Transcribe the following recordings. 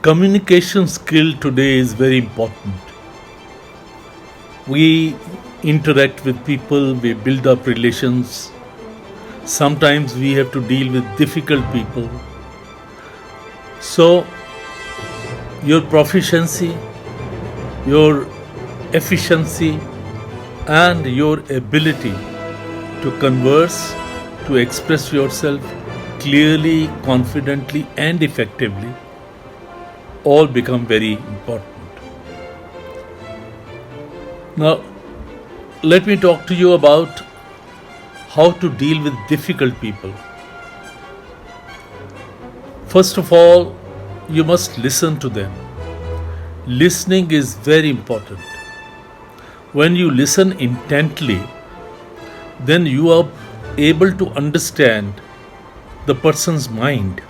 Communication skill today is very important. We interact with people, we build up relations. Sometimes we have to deal with difficult people. So, your proficiency, your efficiency, and your ability to converse, to express yourself clearly, confidently, and effectively all become very important. Now, let me talk to you about how to deal with difficult people. First of all, you must listen to them. Listening is very important. When you listen intently, then you are able to understand the person's mind,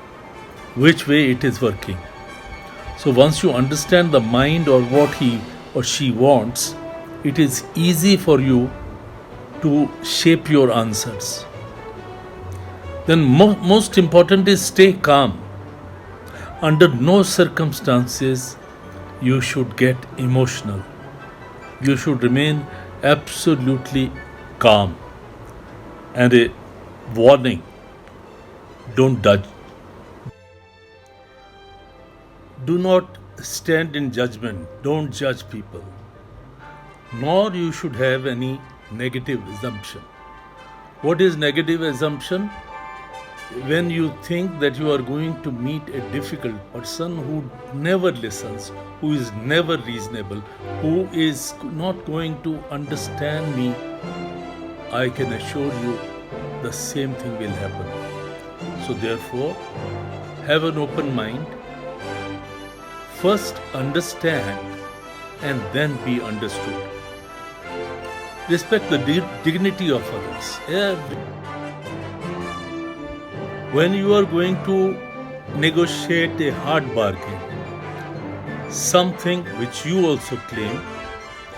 which way it is working. So once you understand the mind or what he or she wants, it is easy for you to shape your answers. Then most important is stay calm. Under no circumstances you should get emotional. You should remain absolutely calm. And a warning, don't judge. Do not stand in judgment. Don't judge people. Nor you should have any negative assumption. What is negative assumption? When you think that you are going to meet a difficult person who never listens, who is never reasonable, who is not going to understand me, I can assure you the same thing will happen. So therefore, have an open mind. First understand and then be understood. Respect the dignity of others. When you are going to negotiate a hard bargain, something which you also claim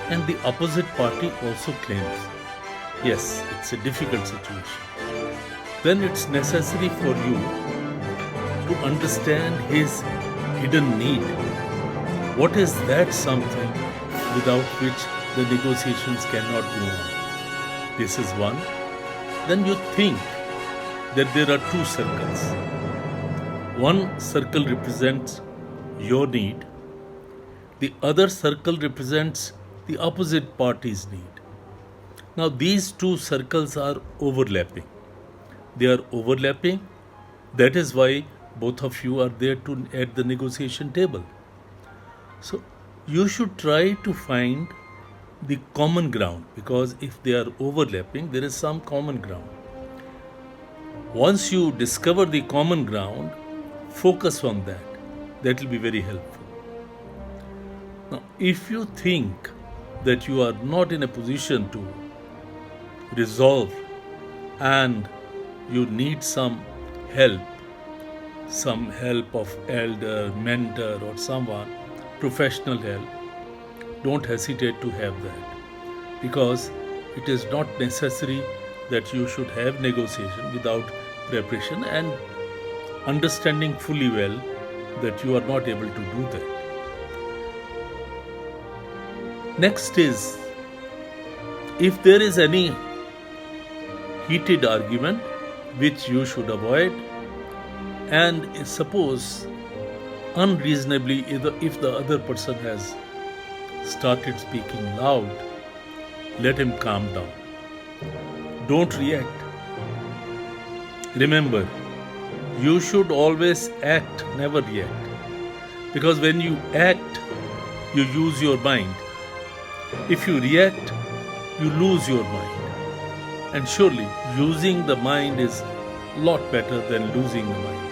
and the opposite party also claims, yes, it's a difficult situation, then it's necessary for you to understand his hidden need. What is that something without which the negotiations cannot go on? This is one. Then you think that there are two circles. One circle represents your need, the other circle represents the opposite party's need. Now, these two circles are overlapping. They are overlapping. That is why both of you are there at the negotiation table. So, you should try to find the common ground, because if they are overlapping, there is some common ground. Once you discover the common ground, focus on that. That will be very helpful. Now, if you think that you are not in a position to resolve and you need some help of elder, mentor, or someone, professional help, don't hesitate to have that, because it is not necessary that you should have negotiation without preparation and understanding fully well that you are not able to do that. Next is, if there is any heated argument which you should avoid, and suppose unreasonably if the other person has started speaking loud, let him calm down. Don't react. Remember, you should always act, never react. Because when you act, you use your mind. If you react, you lose your mind. And surely, using the mind is a lot better than losing the mind.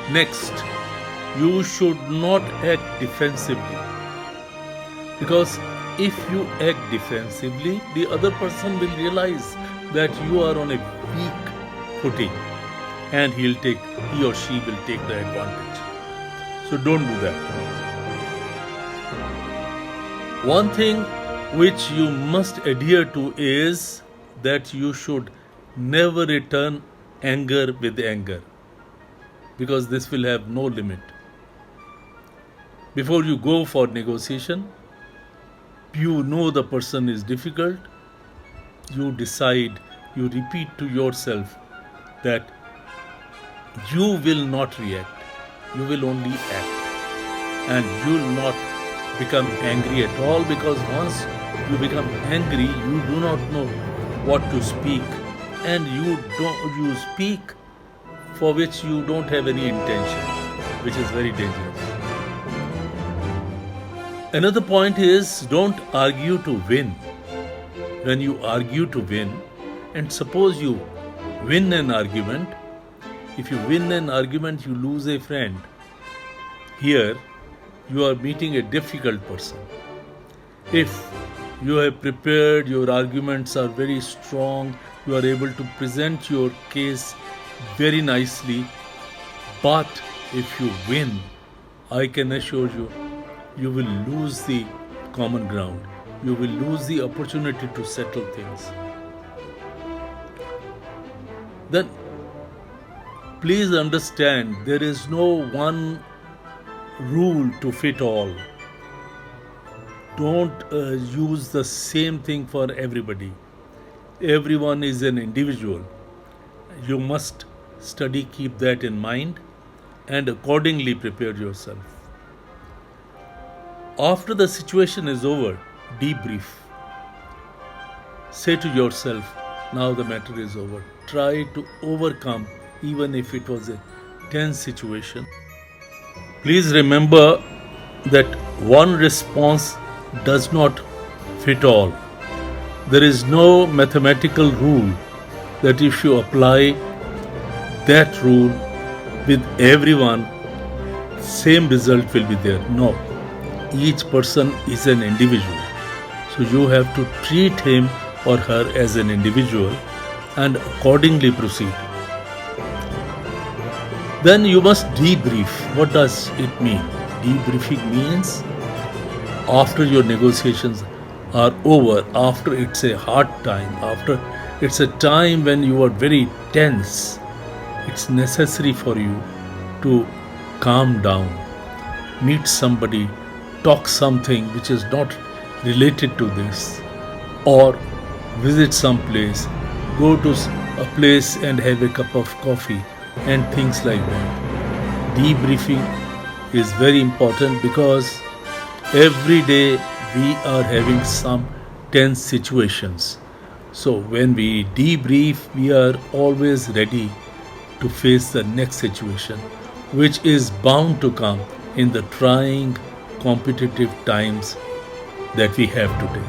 Next, you should not act defensively. Because if you act defensively, the other person will realize that you are on a weak footing and he or she will take the advantage. So don't do that. One thing which you must adhere to is that you should never return anger with anger. because this will have no limit. Before you go for negotiation, you know the person is difficult, you decide, you repeat to yourself that you will not react, you will only act, and you will not become angry at all, because once you become angry, you do not know what to speak, and you speak for which you don't have any intention, which is very dangerous. Another point is, don't argue to win. When you argue to win, and suppose you win an argument, if you win an argument, you lose a friend. Here, you are meeting a difficult person. If you have prepared, your arguments are very strong, you are able to present your case very nicely, but if you win, I can assure you, you will lose the common ground. You will lose the opportunity to settle things. Then, please understand, there is no one rule to fit all. Don't use the same thing for everybody. Everyone is an individual. You must study, keep that in mind, and accordingly prepare yourself. After the situation is over, debrief. Say to yourself, now the matter is over. Try to overcome, even if it was a tense situation. Please remember that one response does not fit all. There is no mathematical rule that if you apply that rule with everyone, same result will be there. No. Each person is an individual. So you have to treat him or her as an individual and accordingly proceed. Then you must debrief. What does it mean? Debriefing means after your negotiations are over, after it's a hard time, after it's a time when you are very tense, it's necessary for you to calm down, meet somebody, talk something which is not related to this, or visit some place, go to a place and have a cup of coffee and things like that. Debriefing is very important because every day we are having some tense situations. So when we debrief, we are always ready to face the next situation, which is bound to come in the trying competitive times that we have today.